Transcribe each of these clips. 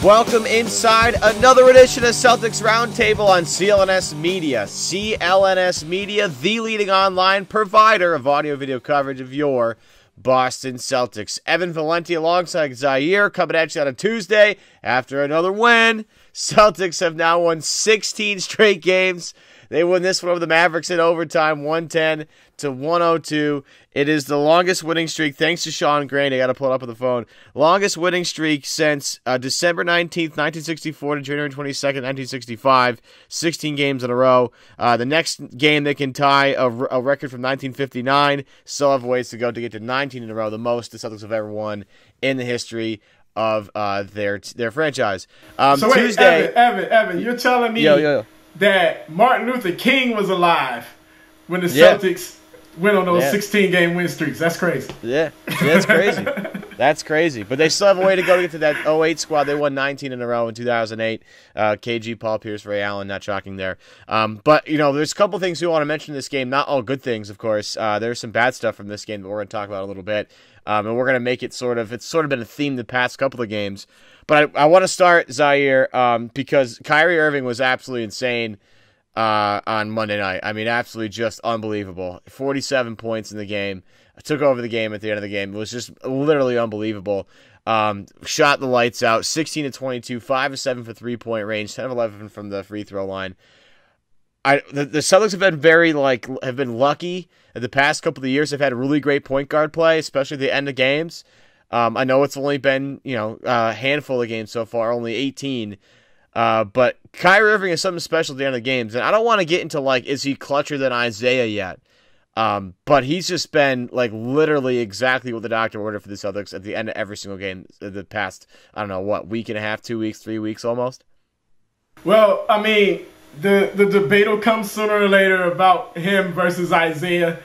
Welcome inside another edition of Celtics Roundtable on CLNS Media. CLNS Media, the leading online provider of audio-video coverage of your Boston Celtics. Evan Valenti alongside Zaire coming at you on a Tuesday after another win. Celtics have now won 16 straight games. They won this one over the Mavericks in overtime, 110-102. It is the longest winning streak, thanks to Sean Grant. I got to pull it up on the phone. Longest winning streak since December 19th, 1964 to January 22nd, 1965. 16 games in a row. The next game they can tie a record from 1959. Still have ways to go to get to 19 in a row, the most the Celtics have ever won in the history of their franchise. So wait, Tuesday, Evan, you're telling me that Martin Luther King was alive when the Celtics went on those 16-game win streaks. That's crazy. Yeah, that's crazy. That's crazy. But they still have a way to go to get to that 08 squad. They won 19 in a row in 2008. KG, Paul Pierce, Ray Allen, not shocking there. But, there's a couple things we want to mention in this game. Not all good things, of course. There's some bad stuff from this game that we're going to talk about a little bit. And we're going to make it it's sort of been a theme the past couple of games. But I want to start, Zaire, because Kyrie Irving was absolutely insane on Monday night. I mean, absolutely just unbelievable. 47 points in the game. I took over the game at the end of the game. It was just literally unbelievable. Shot the lights out. 16-22, 5 of 7 for three-point range, 10 of 11 from the free throw line. The Celtics have been lucky. The past couple of years, they've had really great point guard play, especially at the end of games. I know it's only been a handful of games so far, only 18. But Kyrie Irving is something special at the end of the games, and I don't want to get into is he clutcher than Isaiah yet? But he's just been literally exactly what the doctor ordered for the Celtics at the end of every single game the past, I don't know, week and a half, 2 weeks, 3 weeks almost. Well, I mean, the debate will come sooner or later about him versus Isaiah.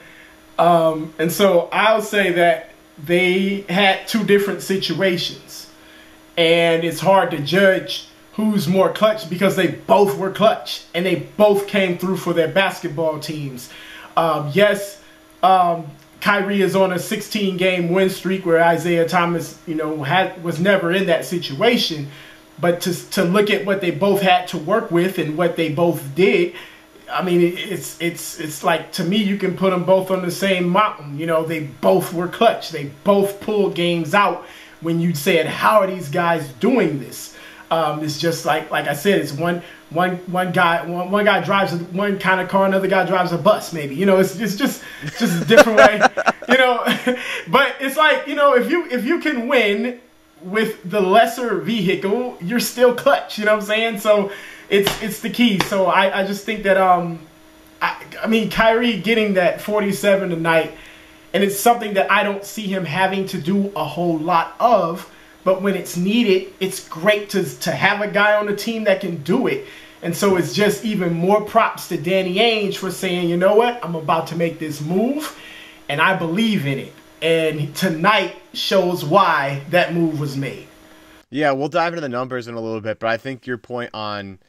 And so I'll say that they had two different situations, and it's hard to judge who's more clutch because they both were clutch and they both came through for their basketball teams. Yes, Kyrie is on a 16-game win streak where Isaiah Thomas, was never in that situation. But to look at what they both had to work with and what they both did, I mean, it's like, to me, you can put them both on the same mountain. They both were clutch. They both pulled games out when you said, how are these guys doing this? It's just like I said, it's one guy drives one kind of car, another guy drives a bus, maybe. It's just a different way, But it's like, if you can win with the lesser vehicle, you're still clutch. You know what I'm saying? So it's the key. So I just think that I mean, Kyrie getting that 47 tonight, and it's something that I don't see him having to do a whole lot of. But when it's needed, it's great to have a guy on the team that can do it. And so it's just even more props to Danny Ainge for saying, you know what, I'm about to make this move, and I believe in it. And tonight shows why that move was made. Yeah, we'll dive into the numbers in a little bit, but I think your point on,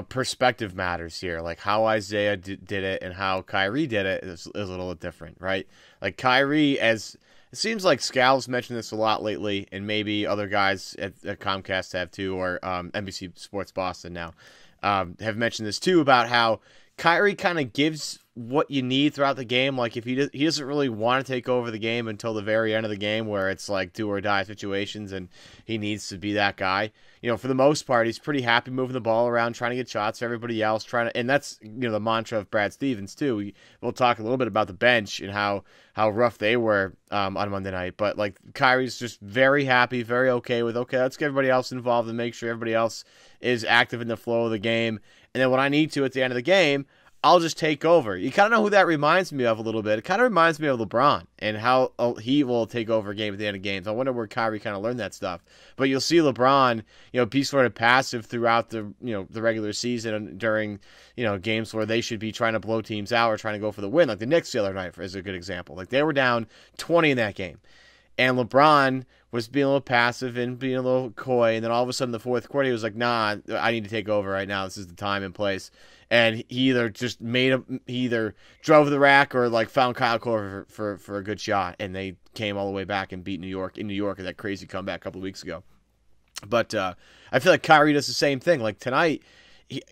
perspective matters here. Like how Isaiah did it and how Kyrie did it is a little different, right? Like Kyrie, it seems like Scal's mentioned this a lot lately, and maybe other guys at Comcast have too, or NBC Sports Boston now have mentioned this too, about how Kyrie kind of gives what you need throughout the game. Like if he doesn't really want to take over the game until the very end of the game, where it's like do or die situations, and he needs to be that guy. For the most part, he's pretty happy moving the ball around, trying to get shots for everybody else, and that's the mantra of Brad Stevens too. We'll talk a little bit about the bench and how rough they were on Monday night, but Kyrie's just very happy, very okay with let's get everybody else involved and make sure everybody else is active in the flow of the game. And then when I need to at the end of the game, I'll just take over. You kind of know who that reminds me of a little bit. It kind of reminds me of LeBron and how he will take over a game at the end of games. I wonder where Kyrie kind of learned that stuff. But you'll see LeBron, be sort of passive throughout the regular season and during, games where they should be trying to blow teams out or trying to go for the win. Like the Knicks the other night is a good example. Like they were down 20 in that game. And LeBron was being a little passive and being a little coy. And then all of a sudden, in the fourth quarter, he was like, nah, I need to take over right now. This is the time and place. And he either drove the rack or found Kyle Korver for a good shot. And they came all the way back and beat New York in that crazy comeback a couple of weeks ago. But I feel like Kyrie does the same thing. Like tonight,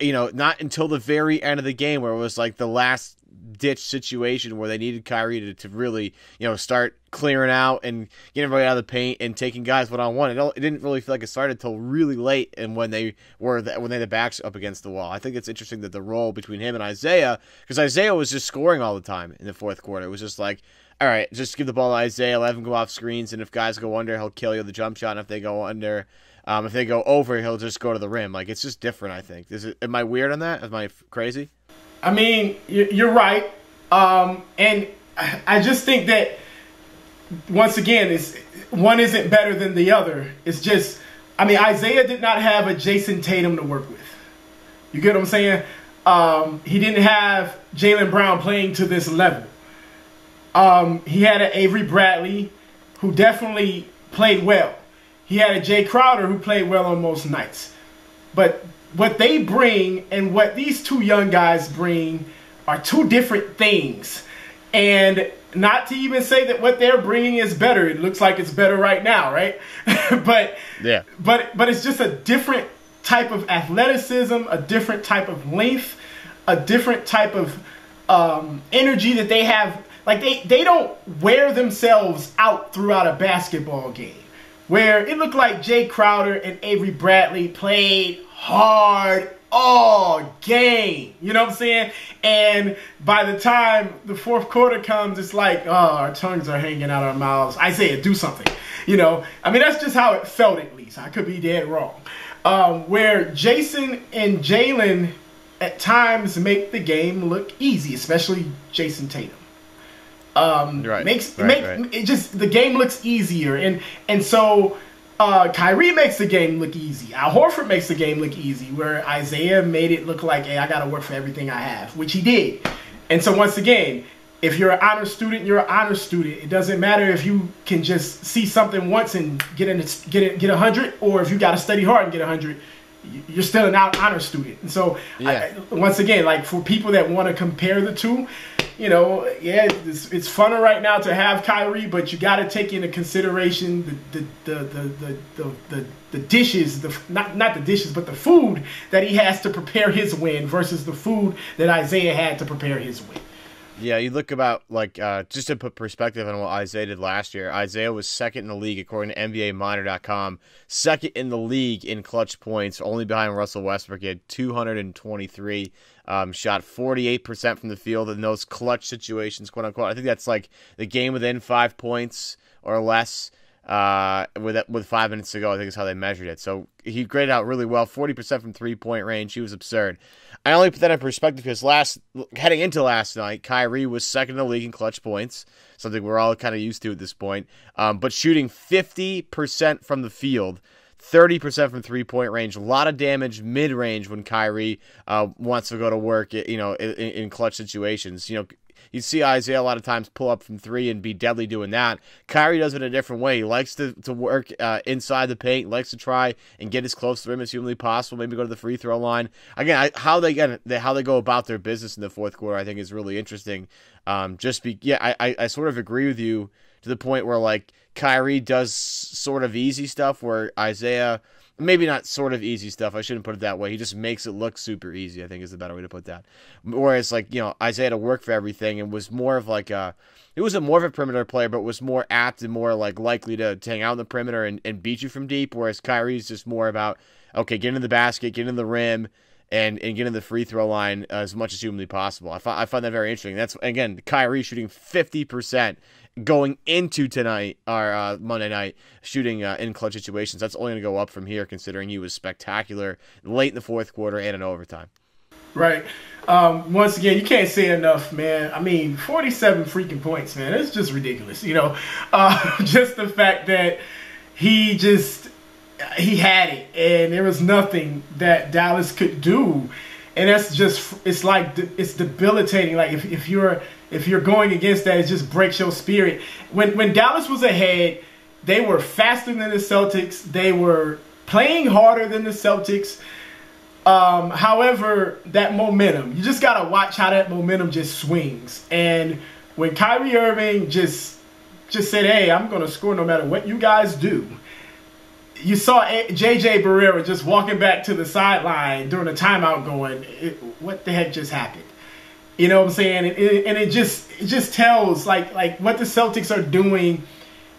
not until the very end of the game where it was like the last ditch situation where they needed Kyrie to really, start clearing out and getting everybody out of the paint and taking guys one-on-one. It didn't really feel like it started until really late, and when they had the backs up against the wall. I think it's interesting that the role between him and Isaiah, because Isaiah was just scoring all the time in the fourth quarter. It was just like, all right, just give the ball to Isaiah, let him go off screens, and if guys go under, he'll kill you with the jump shot, and if they go under, if they go over, he'll just go to the rim. Like, it's just different, I think. Am I weird on that? Am I crazy? I mean, you're right. And I just think that, once again, one isn't better than the other. It's just, Isaiah did not have a Jason Tatum to work with. You get what I'm saying? He didn't have Jaylen Brown playing to this level. He had an Avery Bradley who definitely played well. He had a Jay Crowder who played well on most nights. But what they bring and what these two young guys bring are two different things. And not to even say that what they're bringing is better. It looks like it's better right now, right? But it's just a different type of athleticism, a different type of length, a different type of energy that they have. Like, they don't wear themselves out throughout a basketball game, where it looked like Jay Crowder and Avery Bradley played hard all game. You know what I'm saying? And by the time the fourth quarter comes, it's like, oh, our tongues are hanging out our mouths. Isaiah, do something. That's just how it felt, at least. I could be dead wrong. Where Jason and Jaylen at times make the game look easy, especially Jason Tatum. It just, the game looks easier, and so Kyrie makes the game look easy. Al Horford makes the game look easy, where Isaiah made it look like, hey, I got to work for everything I have, which he did. And so once again, if you're an honor student, you're an honor student. It doesn't matter if you can just see something once and get 100, or if you got to study hard and get 100. You're still an honor student. And so, once again, like, for people that want to compare the two, it's funner right now to have Kyrie, but you got to take into consideration the dishes, not the dishes, but the food that he has to prepare his win versus the food that Isaiah had to prepare his win. Yeah, you look about, like, just to put perspective on what Isaiah did last year. Isaiah was second in the league, according to NBAMonitor.com. Second in the league in clutch points, only behind Russell Westbrook. He had 223, shot 48% from the field in those clutch situations, quote unquote. I think that's like the game within 5 points or less. With 5 minutes to go, I think is how they measured it. So he graded out really well, 40% from 3-point range. He was absurd. I only put that in perspective because heading into last night, Kyrie was second in the league in clutch points, something we're all kind of used to at this point. But shooting 50% from the field, 30% from 3-point range, a lot of damage mid-range when Kyrie wants to go to work, in clutch situations. You see Isaiah a lot of times pull up from 3 and be deadly doing that. Kyrie does it a different way. He likes to work inside the paint, likes to try and get as close to the rim as humanly possible, maybe go to the free throw line. Again, how they go about their business in the fourth quarter, I think, is really interesting. I sort of agree with you to the point where, like, Kyrie does sort of easy stuff where Isaiah... Maybe not sort of easy stuff. I shouldn't put it that way. He just makes it look super easy, I think, is the better way to put that. Whereas, like, Isaiah had to work for everything and was more of like he wasn't more of a perimeter player, but was more apt and more like likely to hang out in the perimeter and beat you from deep. Whereas Kyrie's just more about, okay, get in the basket, get in the rim, and get in the free throw line as much as humanly possible. I find that very interesting. That's, again, Kyrie shooting 50% going into tonight, or Monday night, shooting in clutch situations. That's only going to go up from here, considering he was spectacular late in the fourth quarter and in overtime. Right. Once again, you can't say enough, man. 47 freaking points, man. It's just ridiculous. Just the fact that he had it, and there was nothing that Dallas could do. And that's just, it's debilitating. Like, if you're going against that, it just breaks your spirit. When Dallas was ahead, they were faster than the Celtics. They were playing harder than the Celtics. However, that momentum, you just got to watch how that momentum just swings. And when Kyrie Irving just said, hey, I'm going to score no matter what you guys do, you saw J.J. Barrera just walking back to the sideline during the timeout going, what the heck just happened? You know what I'm saying? And it just tells, like what the Celtics are doing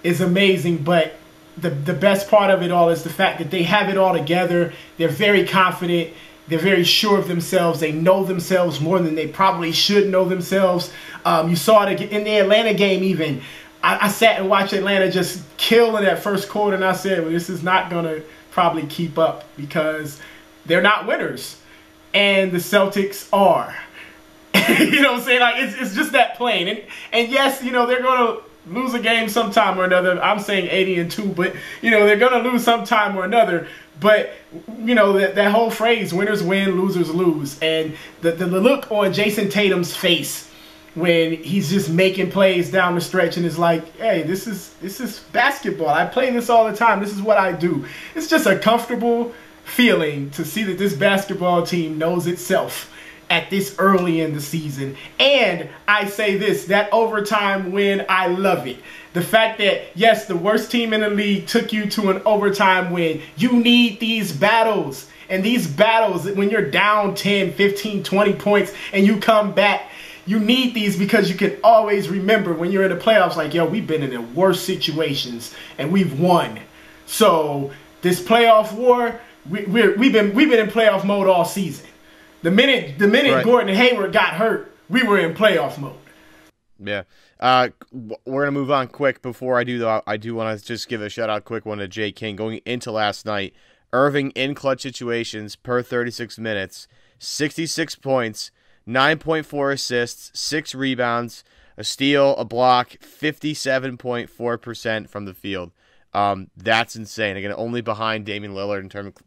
is amazing, but the best part of it all is the fact that they have it all together. They're very confident. They're very sure of themselves. They know themselves more than they probably should know themselves. You saw it in the Atlanta game even. I sat and watched Atlanta just kill in that first quarter, and I said, well, this is not going to probably keep up because they're not winners. And the Celtics are. You know what I'm saying? Like, it's just that plain. And yes, you know, they're going to lose a game sometime or another. I'm saying 80-2, but, you know, they're going to lose sometime or another. But, you know, that whole phrase, winners win, losers lose. And the look on Jason Tatum's face when he's just making plays down the stretch and is like, hey, this is basketball. I play this all the time. This is what I do. It's just a comfortable feeling to see that this basketball team knows itself at this early in the season. And I say this, that overtime win, I love it. The fact that, yes, the worst team in the league took you to an overtime win. You need these battles. And these battles, when you're down 10, 15, 20 points and you come back, you need these because you can always remember when you're in the playoffs, like, yo, we've been in the worst situations and we've won. So this playoff war, we've been in playoff mode all season. The minute right. Gordon Hayward got hurt, we were in playoff mode. Yeah. We're going to move on quick. Before I do, though, I do want to just give a shout-out quick one to Jay King. Going into last night, Irving in clutch situations per 36 minutes, 66 points, 9.4 assists, 6 rebounds, a steal, a block, 57.4% from the field. That's insane. Again, only behind Damian Lillard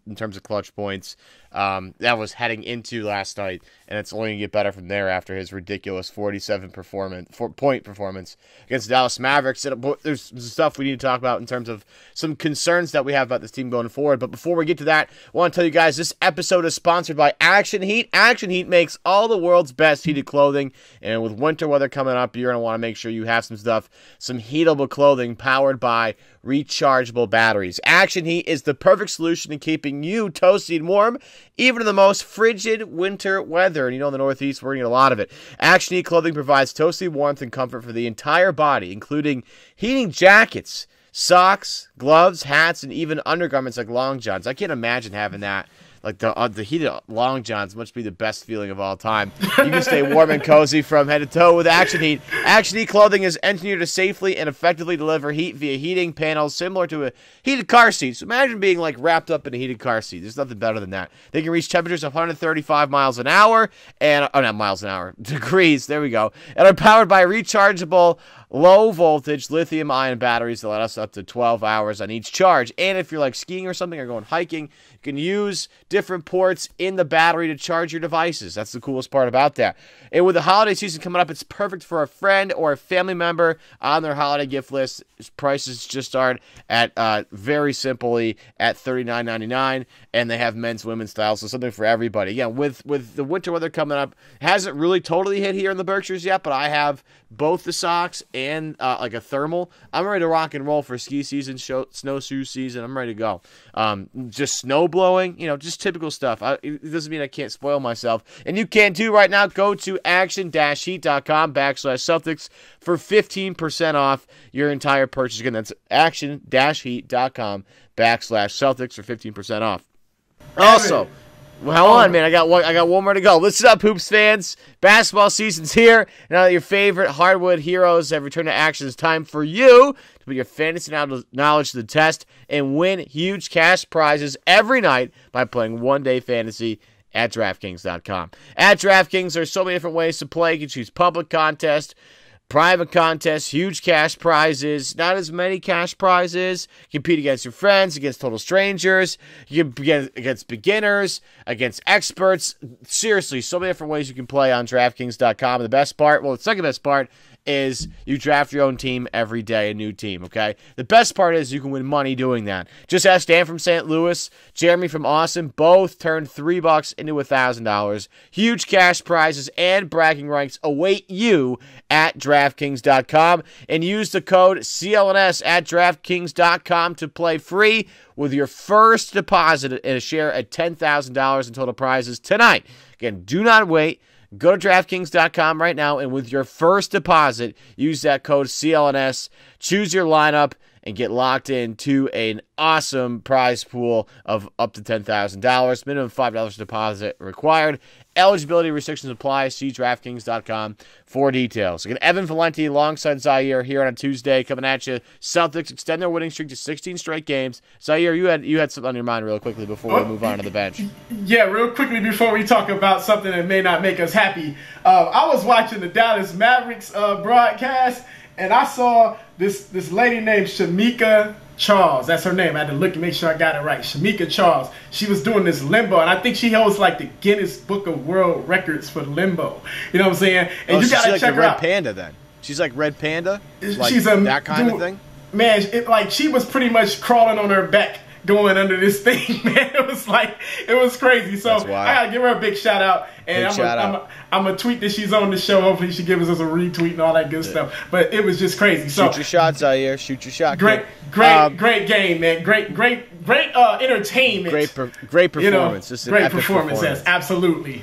in terms of clutch points. That was heading into last night, and it's only going to get better from there after his ridiculous 47-point performance against the Dallas Mavericks. There's some stuff we need to talk about in terms of some concerns that we have about this team going forward. But before we get to that, I want to tell you guys this episode is sponsored by Action Heat. Action Heat makes all the world's best heated clothing, and with winter weather coming up, you're going to want to make sure you have some heatable clothing powered by rechargeable batteries. Action Heat is the perfect solution in keeping you toasty and warm, even in the most frigid winter weather. And you know, in the Northeast, we're going to get a lot of it. Action Heat clothing provides toasty warmth and comfort for the entire body, including heating jackets, socks, gloves, hats, and even undergarments like long johns. I can't imagine having that. Like the heated long johns must be the best feeling of all time. You can stay warm and cozy from head to toe with Action Heat. Action Heat clothing is engineered to safely and effectively deliver heat via heating panels similar to a heated car seat. So imagine being like wrapped up in a heated car seat. There's nothing better than that. They can reach temperatures of 135 miles an hour and not miles an hour, degrees. There we go. And are powered by rechargeable low voltage lithium ion batteries that last up to 12 hours on each charge. And if you're like skiing or something or going hiking, you can use different ports in the battery to charge your devices. That's the coolest part about that. And with the holiday season coming up, it's perfect for a friend or a family member on their holiday gift list. Prices just start at very simply at $39.99, and they have men's, women's styles, so something for everybody. Again, with the winter weather coming up, it hasn't really totally hit here in the Berkshires yet, but I have both the socks and like a thermal. I'm ready to rock and roll for ski season, snowshoe season. I'm ready to go. Just snow blowing, just typical stuff. It doesn't mean I can't spoil myself. And you can too right now. Go to action-heat.com/Celtics for 15% off your entire purchase. Again, that's action-heat.com/Celtics for 15% off. Also, well, hold on, man. I got one more to go. Listen up, Hoops fans. Basketball season's here. Now that your favorite hardwood heroes have returned to action, it's time for you to put your fantasy knowledge to the test and win huge cash prizes every night by playing one-day fantasy at DraftKings.com. At DraftKings, there's so many different ways to play. You can choose public contest, private contests, huge cash prizes, not as many cash prizes. You compete against your friends, against total strangers. You can begin against beginners, against experts. Seriously, so many different ways you can play on DraftKings.com. And the best part, well, the second best part, is you draft your own team every day, a new team, okay? The best part is you can win money doing that. Just ask Dan from St. Louis, Jeremy from Austin, both turned $3 into $1,000. Huge cash prizes and bragging rights await you at DraftKings.com, and use the code CLNS at DraftKings.com to play free with your first deposit and a share at $10,000 in total prizes tonight. Again, do not wait. Go to DraftKings.com right now, and with your first deposit, use that code CLNS, choose your lineup, and get locked into an awesome prize pool of up to $10,000. Minimum $5 deposit required. Eligibility restrictions apply. See DraftKings.com for details. Again, Evan Valenti alongside Zaire here on a Tuesday, coming at you. Celtics extend their winning streak to 16 straight games. Zaire, you had something on your mind real quickly before we move on to the bench. Yeah, real quickly before we talk about something that may not make us happy. I was watching the Dallas Mavericks broadcast, and I saw this lady named Shamika Charles. That's her name. I had to look and make sure I got it right. Shamika Charles. She was doing this limbo, and I think she holds like the Guinness Book of World Records for limbo. You know what I'm saying? And you gotta like check her Red out. Panda then. She's like Red Panda. Like She's that kind of thing. Man, she was pretty much crawling on her back going under this thing, man. It was crazy. So I gotta give her a big shout out, and I'm gonna tweet that she's on the show. Hopefully she gives us a retweet and all that good stuff. But it was just crazy. So shoot your shot, Zaire. Shoot your shot. Great game, man. Great entertainment. Great performance. Just great performance. Yes, absolutely.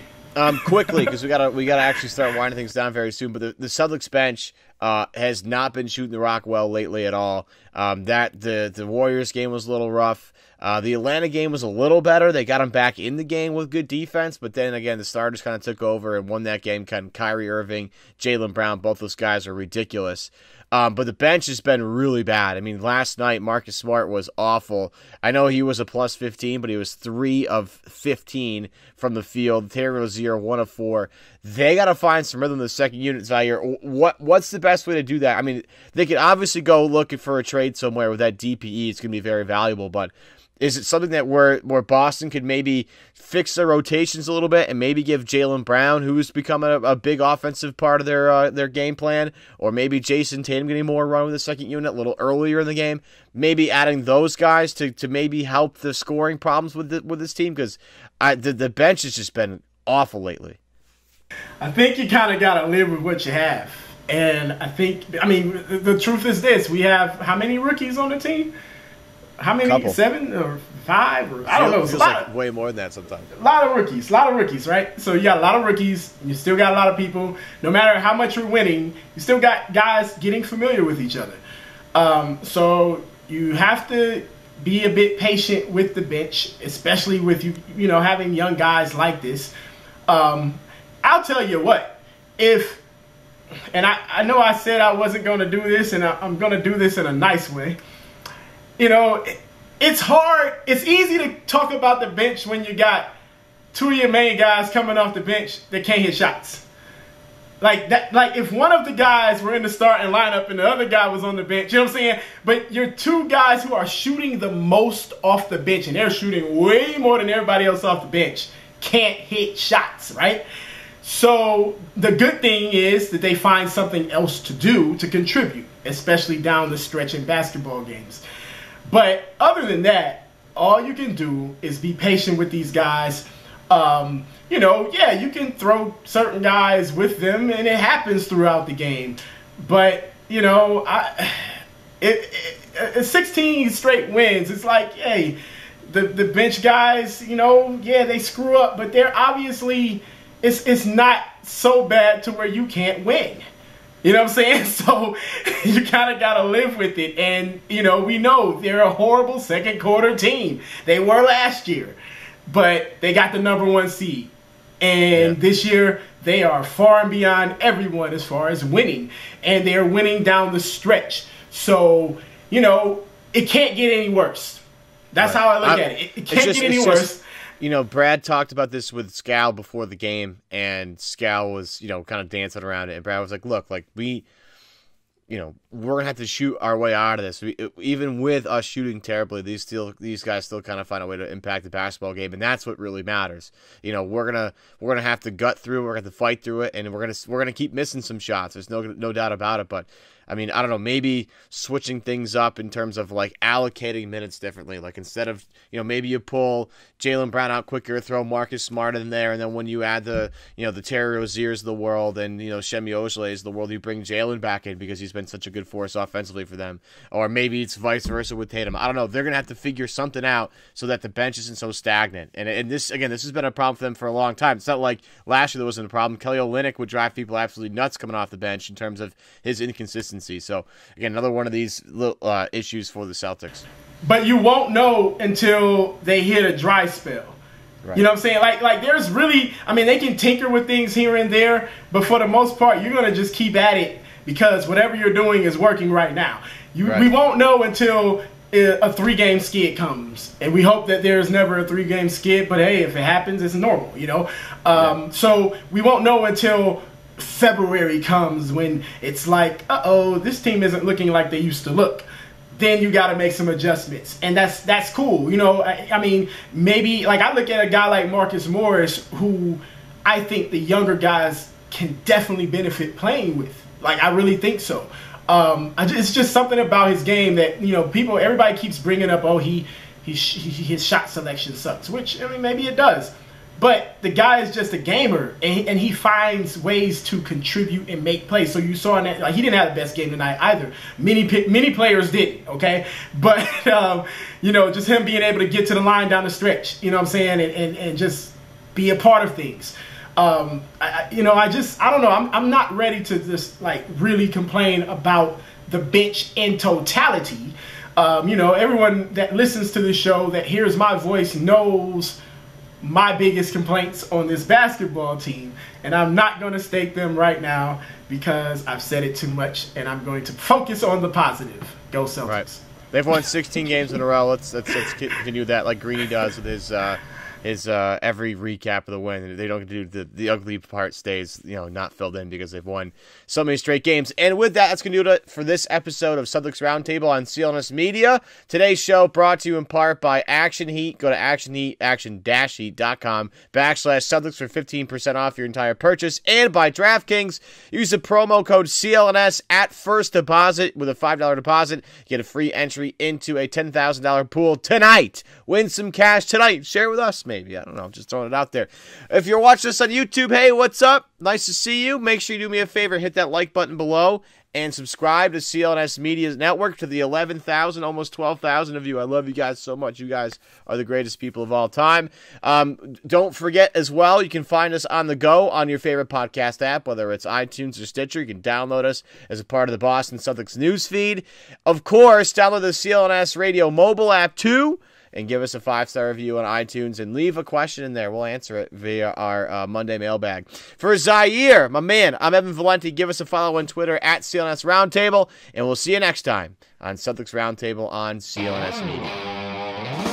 Quickly, because we gotta actually start winding things down very soon. But the Celtics bench has not been shooting the rock well lately at all. The Warriors game was a little rough. The Atlanta game was a little better. They got them back in the game with good defense, but then again, the starters kind of took over and won that game. Kyrie Irving, Jaylen Brown, both those guys are ridiculous. But the bench has been really bad. I mean, last night, Marcus Smart was awful. I know he was a plus 15, but he was 3 of 15 from the field. Terry Rozier, 1 of 4. They got to find some rhythm in the second unit, Zaire. What's the best way to do that? I mean, they could obviously go looking for a trade somewhere with that DPE. It's going to be very valuable, but is it something that where Boston could maybe fix their rotations a little bit and maybe give Jaylen Brown, who's become a big offensive part of their game plan, or maybe Jason Tatum getting more run with the second unit a little earlier in the game, maybe adding those guys to maybe help the scoring problems with this team? Because the bench has just been awful lately. I think you kind of got to live with what you have. And I mean, the truth is this. We have how many rookies on the team? How many? Couple. 7 or 5? Or I don't know. It's feels like way more than that sometimes. A lot of rookies, right? So you got a lot of rookies. You still got a lot of people. No matter how much you're winning, you still got guys getting familiar with each other. So you have to be a bit patient with the bench, especially with you know, having young guys like this. I'll tell you what, and I know I said I wasn't going to do this, and I'm going to do this in a nice way. You know, it's hard. It's easy to talk about the bench when you got 2 of your main guys coming off the bench that can't hit shots. Like that. Like if one of the guys were in the starting lineup and the other guy was on the bench, you know what I'm saying? But your 2 guys who are shooting the most off the bench, and they're shooting way more than everybody else off the bench, can't hit shots, right? So the good thing is that they find something else to do to contribute, especially down the stretch in basketball games. But other than that, all you can do is be patient with these guys. You know, yeah, you can throw certain guys with them, and it happens throughout the game. But, you know, 16 straight wins, it's like, hey, the bench guys, you know, yeah, they screw up, but they're obviously, it's not so bad to where you can't win. You know what I'm saying? So you kind of got to live with it. And, you know, we know they're a horrible second quarter team. They were last year. But they got the #1 seed. And this year, they are far and beyond everyone as far as winning. And they're winning down the stretch. So, you know, it can't get any worse. That's how I look at it. It can't get any worse. You know, Brad talked about this with Scal before the game, and Scal was, you know, kind of dancing around it. And Brad was like, look, like we're gonna have to shoot our way out of this. Even with us shooting terribly, these guys still kind of find a way to impact the basketball game, and that's what really matters. We're gonna have to gut through, we're gonna have to fight through it, and we're gonna keep missing some shots. There's no doubt about it. But I mean, I don't know, maybe switching things up in terms of like allocating minutes differently. Like instead of, maybe you pull Jaylen Brown out quicker, throw Marcus Smart in there, and then when you add the Terry Roziers of the world and, Shemi Ojeleyes of the world, you bring Jaylen back in because he's been such a good force offensively for them. Or maybe it's vice versa with Tatum. I don't know. They're going to have to figure something out so that the bench isn't so stagnant. And this has been a problem for them for a long time. It's not like last year there wasn't a problem. Kelly Olynyk would drive people absolutely nuts coming off the bench in terms of his inconsistency. So, again, another one of these little issues for the Celtics. But you won't know until they hit a dry spell. Right. You know what I'm saying? Like there's really, they can tinker with things here and there, but for the most part, you're going to just keep at it because whatever you're doing is working right now. We won't know until a 3-game skid comes. And we hope that there's never a 3-game skid, but hey, if it happens, it's normal, So we won't know until February comes when it's like, this team isn't looking like they used to look. Then you got to make some adjustments, and that's cool. Maybe like I look at a guy like Marcus Morris, who I think the younger guys can definitely benefit playing with. Like I really think so. It's just something about his game that everybody keeps bringing up. Oh, his shot selection sucks, which maybe it does. But the guy is just a gamer, and he finds ways to contribute and make plays. So you saw in that, like, he didn't have the best game tonight either. Many players didn't, okay? But, just him being able to get to the line down the stretch, you know what I'm saying, and just be a part of things. I don't know. I'm not ready to just, like, really complain about the bench in totality. Everyone that listens to this show, that hears my voice, knows my biggest complaints on this basketball team, and I'm not going to state them right now because I've said it too much, and I'm going to focus on the positive. Go Celtics. Right. They've won 16 games in a row. Let's continue that like Greeny does with his every recap of the win. They don't do the ugly part stays, not filled in because they've won so many straight games. And with that, that's going to do it for this episode of Celtics Roundtable on CLNS Media. Today's show brought to you in part by Action Heat. Go to action-heat.com/Celtics for 15% off your entire purchase. And by DraftKings, use the promo code CLNS at first deposit. With a $5 deposit, you get a free entry into a $10,000 pool tonight. Win some cash tonight. Share with us, maybe. I don't know. I'm just throwing it out there. If you're watching this on YouTube, hey, what's up? Nice to see you. Make sure you do me a favor. Hit that like button below and subscribe to CLNS Media's network, to the 11,000, almost 12,000 of you. I love you guys so much. You guys are the greatest people of all time. Don't forget as well, you can find us on the go on your favorite podcast app, whether it's iTunes or Stitcher. You can download us as a part of the Boston Celtics news feed. Of course, download the CLNS Radio mobile app too, and give us a 5-star review on iTunes, and leave a question in there. We'll answer it via our Monday mailbag. For Zaire, my man, I'm Evan Valenti. Give us a follow on Twitter at CLNS Roundtable, and we'll see you next time on Celtics Roundtable on CLNS Media.